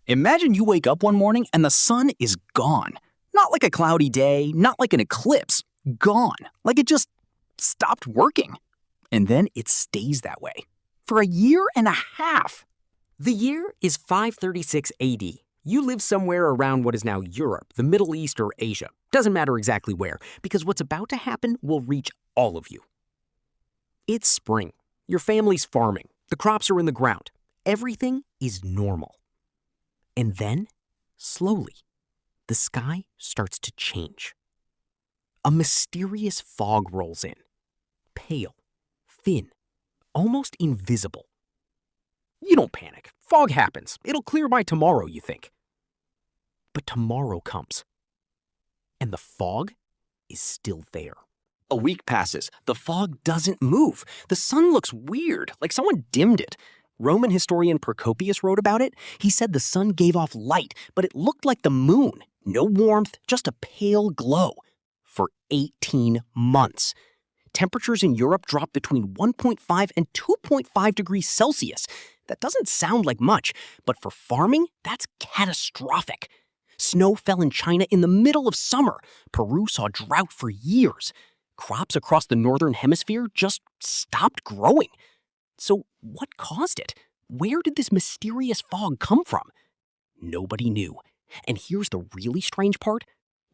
Imagine you wake up one morning and the sun is gone. Not like a cloudy day, not like an eclipse. Gone. Like it just stopped working. And then it stays that way. For a year and a half. The year is 536 AD. You live somewhere around what is now Europe, the Middle East, or Asia. Doesn't matter exactly where, because what's about to happen will reach all of you. It's spring. Your family's farming. The crops are in the ground. Everything is normal. And then, slowly, the sky starts to change. A mysterious fog rolls in. Pale, thin, almost invisible. You don't panic. Fog happens. It'll clear by tomorrow, you think. But tomorrow comes. And the fog is still there. A week passes. The fog doesn't move. The sun looks weird, like someone dimmed it. Roman historian Procopius wrote about it. He said the sun gave off light, but it looked like the moon. No warmth, just a pale glow. For 18 months. Temperatures in Europe dropped between 1.5 and 2.5 degrees Celsius. That doesn't sound like much, but for farming, that's catastrophic. Snow fell in China in the middle of summer. Peru saw drought for years. Crops across the northern hemisphere just stopped growing. So what caused it? Where did this mysterious fog come from? Nobody knew. And here's the really strange part.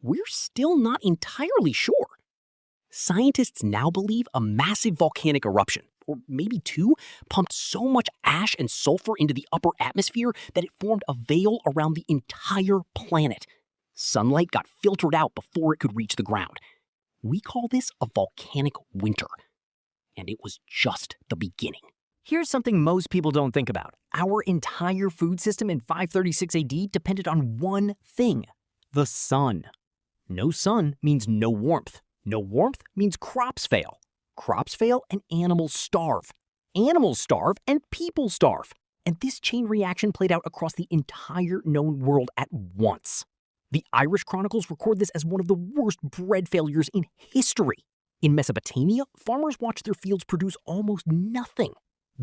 We're still not entirely sure. Scientists now believe a massive volcanic eruption, or maybe two, pumped so much ash and sulfur into the upper atmosphere that it formed a veil around the entire planet. Sunlight got filtered out before it could reach the ground. We call this a volcanic winter. And it was just the beginning. Here's something most people don't think about. Our entire food system in 536 AD depended on one thing: the sun. No sun means no warmth. No warmth means crops fail. Crops fail and animals starve. Animals starve and people starve. And this chain reaction played out across the entire known world at once. The Irish Chronicles record this as one of the worst bread failures in history. In Mesopotamia, farmers watched their fields produce almost nothing.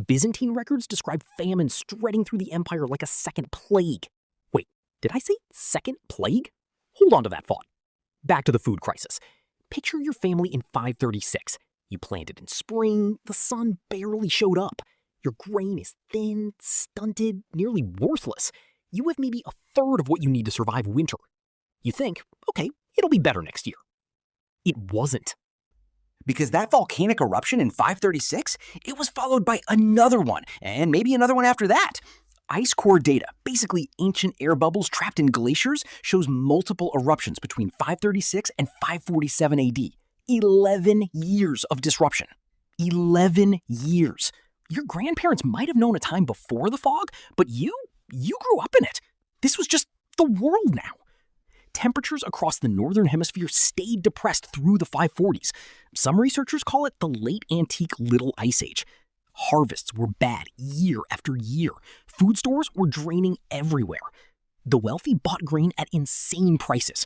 Byzantine records describe famine spreading through the empire like a second plague. Wait, did I say second plague? Hold on to that thought. Back to the food crisis. Picture your family in 536. You planted in spring, the sun barely showed up. Your grain is thin, stunted, nearly worthless. You have maybe a third of what you need to survive winter. You think, okay, it'll be better next year. It wasn't. Because that volcanic eruption in 536, it was followed by another one, and maybe another one after that. Ice core data, basically ancient air bubbles trapped in glaciers, shows multiple eruptions between 536 and 547 AD. 11 years of disruption. 11 years. Your grandparents might have known a time before the fog, but you grew up in it. This was just the world now. Temperatures across the northern hemisphere stayed depressed through the 540s. Some researchers call it the late antique Little Ice Age. Harvests were bad year after year. Food stores were draining everywhere. The wealthy bought grain at insane prices.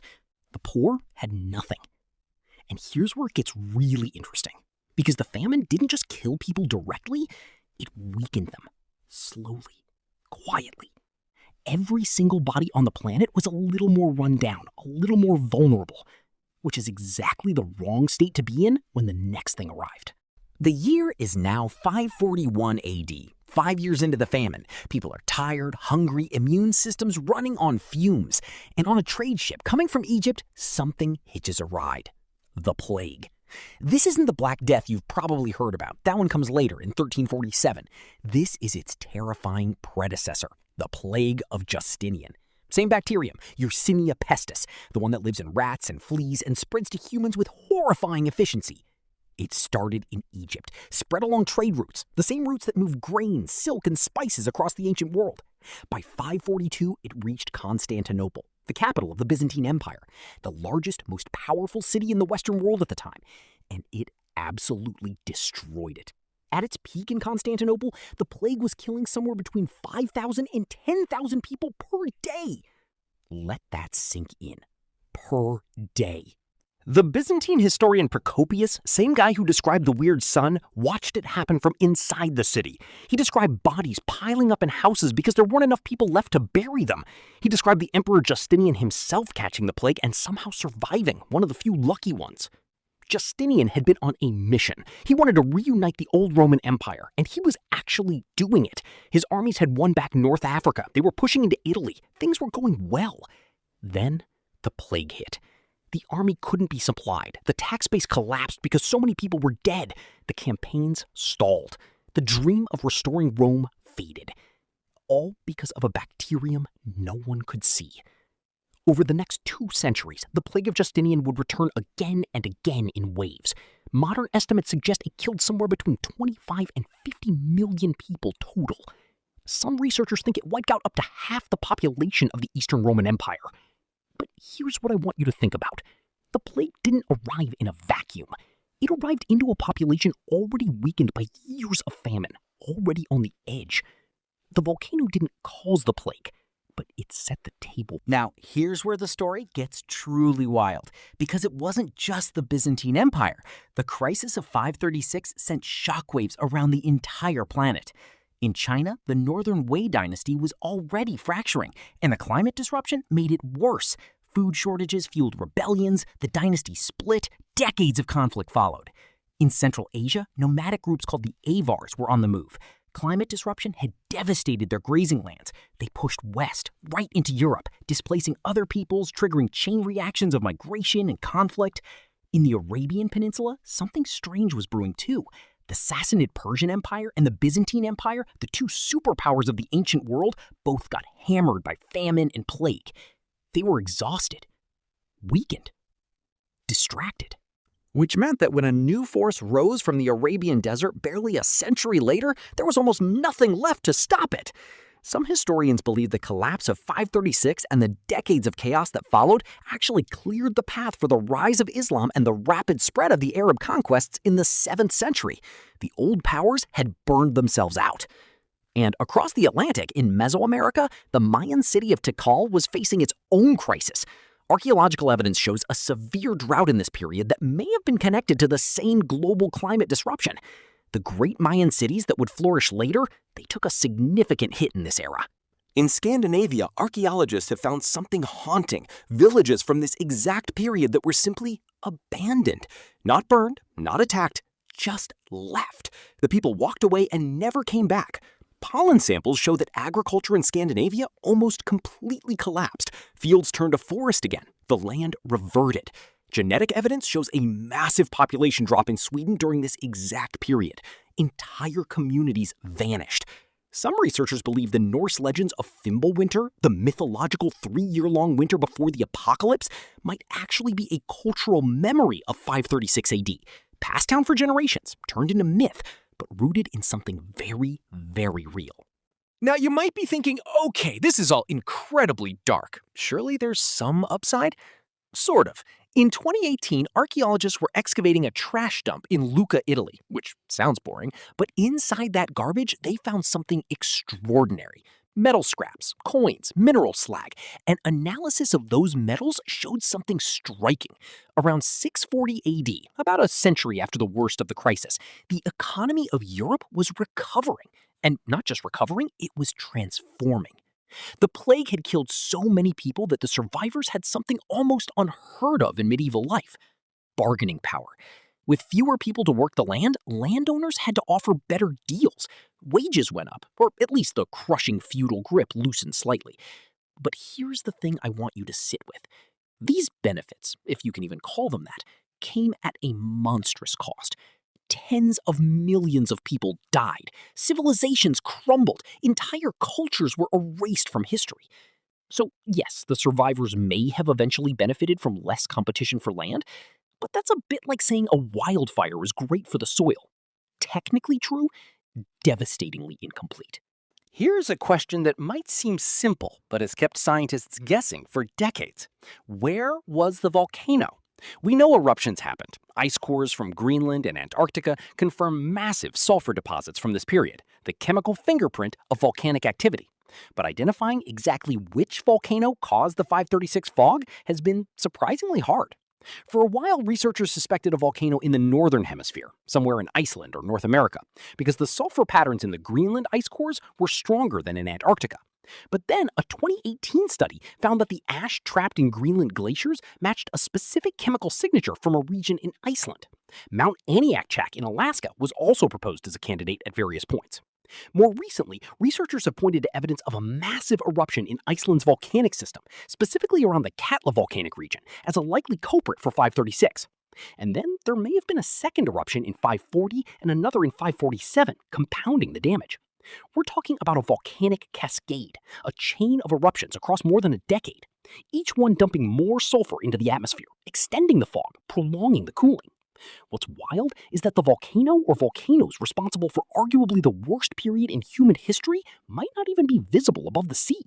The poor had nothing. And here's where it gets really interesting. Because the famine didn't just kill people directly, it weakened them. Slowly, quietly. Every single body on the planet was a little more run down, a little more vulnerable, which is exactly the wrong state to be in when the next thing arrived. The year is now 541 AD, 5 years into the famine. People are tired, hungry, immune systems running on fumes. And on a trade ship coming from Egypt, something hitches a ride. The plague. This isn't the Black Death you've probably heard about. That one comes later in 1347. This is its terrifying predecessor, the Plague of Justinian. Same bacterium, Yersinia pestis, the one that lives in rats and fleas and spreads to humans with horrifying efficiency. It started in Egypt, spread along trade routes, the same routes that moved grain, silk, and spices across the ancient world. By 542, it reached Constantinople, the capital of the Byzantine Empire, the largest, most powerful city in the Western world at the time, and it absolutely destroyed it. At its peak in Constantinople, the plague was killing somewhere between 5,000 and 10,000 people per day. Let that sink in. Per day. The Byzantine historian Procopius, same guy who described the weird sun, watched it happen from inside the city. He described bodies piling up in houses because there weren't enough people left to bury them. He described the Emperor Justinian himself catching the plague and somehow surviving, one of the few lucky ones. Justinian had been on a mission. He wanted to reunite the old Roman Empire, and he was actually doing it. His armies had won back North Africa. They were pushing into Italy. Things were going well. Then the plague hit. The army couldn't be supplied. The tax base collapsed because so many people were dead. The campaigns stalled. The dream of restoring Rome faded. All because of a bacterium no one could see. Over the next 2 centuries, the Plague of Justinian would return again and again in waves. Modern estimates suggest it killed somewhere between 25 and 50 million people total. Some researchers think it wiped out up to half the population of the Eastern Roman Empire. But here's what I want you to think about. The plague didn't arrive in a vacuum. It arrived into a population already weakened by years of famine, already on the edge. The volcano didn't cause the plague, but it set the table. Now, here's where the story gets truly wild, because it wasn't just the Byzantine Empire. The crisis of 536 sent shockwaves around the entire planet. In China, the Northern Wei dynasty was already fracturing, and the climate disruption made it worse. Food shortages fueled rebellions, the dynasty split, decades of conflict followed. In Central Asia, nomadic groups called the Avars were on the move. Climate disruption had devastated their grazing lands. They pushed west, right into Europe, displacing other peoples, triggering chain reactions of migration and conflict. In the Arabian Peninsula, something strange was brewing too. The Sassanid Persian Empire and the Byzantine Empire, the 2 superpowers of the ancient world, both got hammered by famine and plague. They were exhausted, weakened, distracted. Which meant that when a new force rose from the Arabian desert barely a century later, there was almost nothing left to stop it. Some historians believe the collapse of 536 and the decades of chaos that followed actually cleared the path for the rise of Islam and the rapid spread of the Arab conquests in the 7th century. The old powers had burned themselves out. And across the Atlantic, in Mesoamerica, the Mayan city of Tikal was facing its own crisis. Archaeological evidence shows a severe drought in this period that may have been connected to the same global climate disruption. The great Mayan cities that would flourish later, they took a significant hit in this era. In Scandinavia, archaeologists have found something haunting, villages from this exact period that were simply abandoned. Not burned, not attacked, just left. The people walked away and never came back. Pollen samples show that agriculture in Scandinavia almost completely collapsed. Fields turned to forest again. The land reverted. Genetic evidence shows a massive population drop in Sweden during this exact period. Entire communities vanished. Some researchers believe the Norse legends of Fimbulwinter, the mythological 3-year-long winter before the apocalypse, might actually be a cultural memory of 536 AD, passed down for generations, turned into myth, but rooted in something very, very real. Now, you might be thinking, okay, this is all incredibly dark. Surely there's some upside? Sort of. In 2018, archaeologists were excavating a trash dump in Lucca, Italy, which sounds boring, but inside that garbage, they found something extraordinary. Metal scraps, coins, mineral slag. An analysis of those metals showed something striking. Around 640 AD, about a century after the worst of the crisis, the economy of Europe was recovering. And not just recovering, it was transforming. The plague had killed so many people that the survivors had something almost unheard of in medieval life: bargaining power. With fewer people to work the land, landowners had to offer better deals. Wages went up, or at least the crushing feudal grip loosened slightly. But here's the thing I want you to sit with. These benefits, if you can even call them that, came at a monstrous cost. Tens of millions of people died. Civilizations crumbled. Entire cultures were erased from history. So yes, the survivors may have eventually benefited from less competition for land, but that's a bit like saying a wildfire is great for the soil. Technically true, devastatingly incomplete. Here's a question that might seem simple, but has kept scientists guessing for decades. Where was the volcano? We know eruptions happened. Ice cores from Greenland and Antarctica confirm massive sulfur deposits from this period, the chemical fingerprint of volcanic activity. But identifying exactly which volcano caused the 536 fog has been surprisingly hard. For a while, researchers suspected a volcano in the northern hemisphere, somewhere in Iceland or North America, because the sulfur patterns in the Greenland ice cores were stronger than in Antarctica. But then a 2018 study found that the ash trapped in Greenland glaciers matched a specific chemical signature from a region in Iceland. Mount Aniakchak in Alaska was also proposed as a candidate at various points. More recently, researchers have pointed to evidence of a massive eruption in Iceland's volcanic system, specifically around the Katla volcanic region, as a likely culprit for 536. And then there may have been a second eruption in 540 and another in 547, compounding the damage. We're talking about a volcanic cascade, a chain of eruptions across more than a decade, each one dumping more sulfur into the atmosphere, extending the fog, prolonging the cooling. What's wild is that the volcano or volcanoes responsible for arguably the worst period in human history might not even be visible above the sea.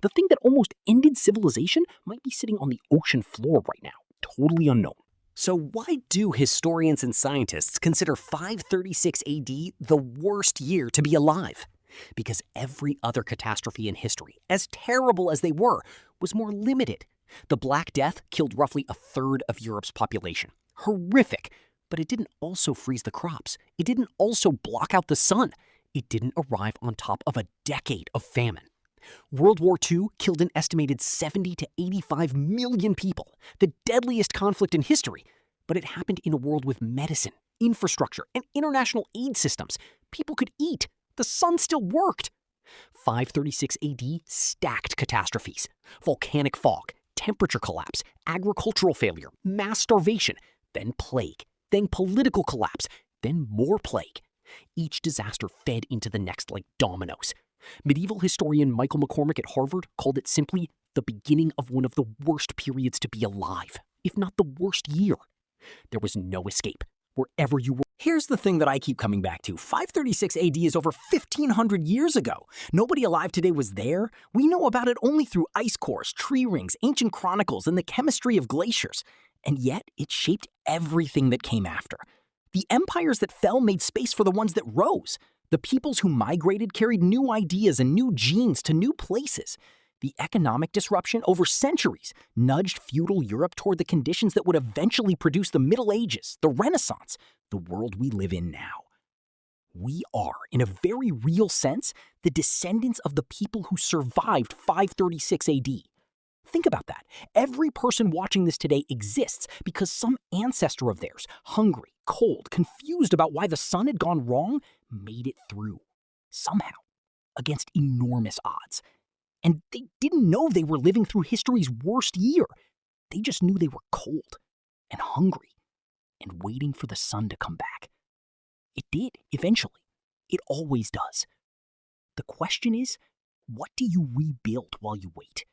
The thing that almost ended civilization might be sitting on the ocean floor right now, totally unknown. So why do historians and scientists consider 536 AD the worst year to be alive? Because every other catastrophe in history, as terrible as they were, was more limited. The Black Death killed roughly a third of Europe's population. Horrific. But it didn't also freeze the crops. It didn't also block out the sun. It didn't arrive on top of a decade of famine. World War II killed an estimated 70 to 85 million people, the deadliest conflict in history. But it happened in a world with medicine, infrastructure, and international aid systems. People could eat. The sun still worked. 536 AD stacked catastrophes: volcanic fog, temperature collapse, agricultural failure, mass starvation, then plague, then political collapse, then more plague. Each disaster fed into the next like dominoes. Medieval historian Michael McCormick at Harvard called it simply the beginning of one of the worst periods to be alive, if not the worst year. There was no escape, wherever you were. Here's the thing that I keep coming back to. 536 AD is over 1,500 years ago. Nobody alive today was there. We know about it only through ice cores, tree rings, ancient chronicles, and the chemistry of glaciers. And yet, it shaped everything that came after. The empires that fell made space for the ones that rose. The peoples who migrated carried new ideas and new genes to new places. The economic disruption over centuries nudged feudal Europe toward the conditions that would eventually produce the Middle Ages, the Renaissance, the world we live in now. We are, in a very real sense, the descendants of the people who survived 536 AD. Think about that. Every person watching this today exists because some ancestor of theirs, hungry, cold, confused about why the sun had gone wrong, made it through. Somehow. Against enormous odds. And they didn't know they were living through history's worst year. They just knew they were cold and hungry and waiting for the sun to come back. It did, eventually. It always does. The question is, what do you rebuild while you wait?